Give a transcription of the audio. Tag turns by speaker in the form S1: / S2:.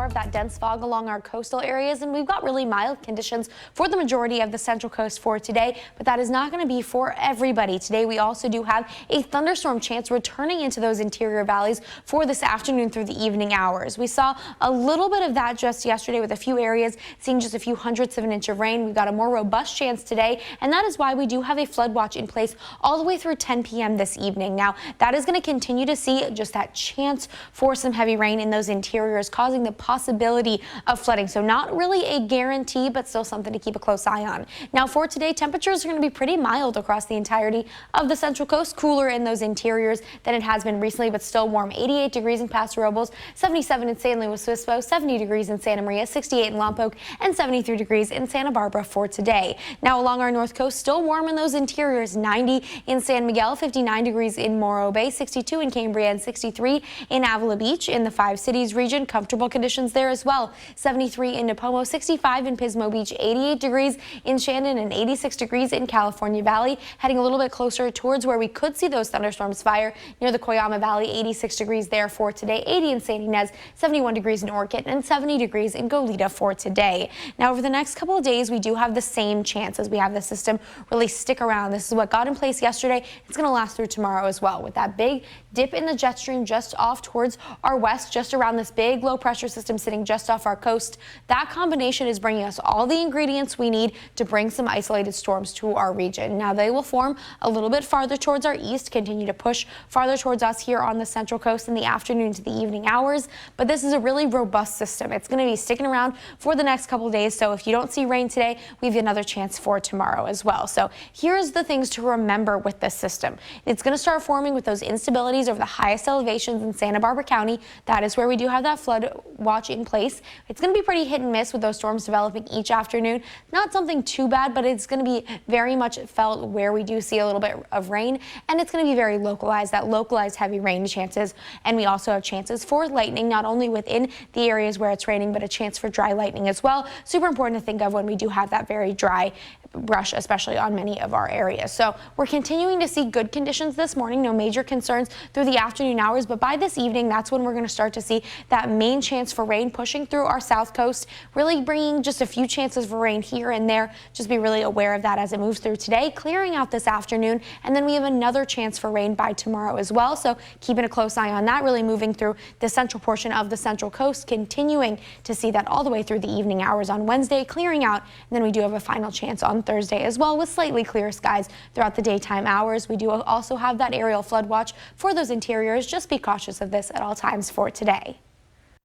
S1: of that dense fog along our coastal areas, and we've got really mild conditions for the majority of the Central Coast for today, but that is not going to be for everybody. Today we also do have a thunderstorm chance returning into those interior valleys for this afternoon through the evening hours. We saw a little bit of that just yesterday with a few areas seeing just a few hundredths of an inch of rain. We've got a more robust chance today, and that is why we do have a flood watch in place all the way through 10 p.m. this evening. Now, that is going to continue to see just that chance for some heavy rain in those interiors, causing the possibility of flooding. So not really a guarantee, but still something to keep a close eye on. Now for today, temperatures are going to be pretty mild across the entirety of the Central Coast, cooler in those interiors than it has been recently, but still warm. 88 degrees in Paso Robles, 77 in San Luis Obispo, 70 degrees in Santa Maria, 68 in Lompoc, and 73 degrees in Santa Barbara for today. Now along our north coast, still warm in those interiors, 90 in San Miguel, 59 degrees in Morro Bay, 62 in Cambria, and 63 in Avila Beach. In the Five Cities region, comfortable conditions there as well. 73 in Nipomo, 65 in Pismo Beach, 88 degrees in Shandon, and 86 degrees in California Valley. Heading a little bit closer towards where we could see those thunderstorms fire near the Coyama Valley, 86 degrees there for today, 80 in San Ynez, 71 degrees in Orchid, and 70 degrees in Goleta for today. Now over the next couple of days, we do have the same chance as we have the system really stick around. This is what got in place yesterday. It's going to last through tomorrow as well, with that big dip in the jet stream just off towards our west, just around this big low pressure system sitting just off our coast. That combination is bringing us all the ingredients we need to bring some isolated storms to our region. Now they will form a little bit farther towards our east, continue to push farther towards us here on the Central Coast in the afternoon to the evening hours, but this is a really robust system. It's going to be sticking around for the next couple of days, so if you don't see rain today, we have another chance for tomorrow as well. So here's the things to remember with this system. It's going to start forming with those instabilities over the highest elevations in Santa Barbara County. That is where we do have that flood watch in place. It's going to be pretty hit and miss with those storms developing each afternoon. Not something too bad, but it's going to be very much felt where we do see a little bit of rain, and it's going to be very localized, that localized heavy rain chances. And we also have chances for lightning, not only within the areas where it's raining, but a chance for dry lightning as well. Super important to think of when we do have that very dry brush, especially on many of our areas. So we're continuing to see good conditions this morning, no major concerns through the afternoon hours, but by this evening, that's when we're going to start to see that main chance for rain pushing through our south coast, really bringing just a few chances for rain here and there. Just be really aware of that as it moves through today, clearing out this afternoon, and then we have another chance for rain by tomorrow as well. So keeping a close eye on that, really moving through the central portion of the Central Coast, continuing to see that all the way through the evening hours on Wednesday, clearing out, and then we do have a final chance on Thursday as well with slightly clear skies throughout the daytime hours. We do also have that aerial flood watch for those interiors. Just be cautious of this at all times for today.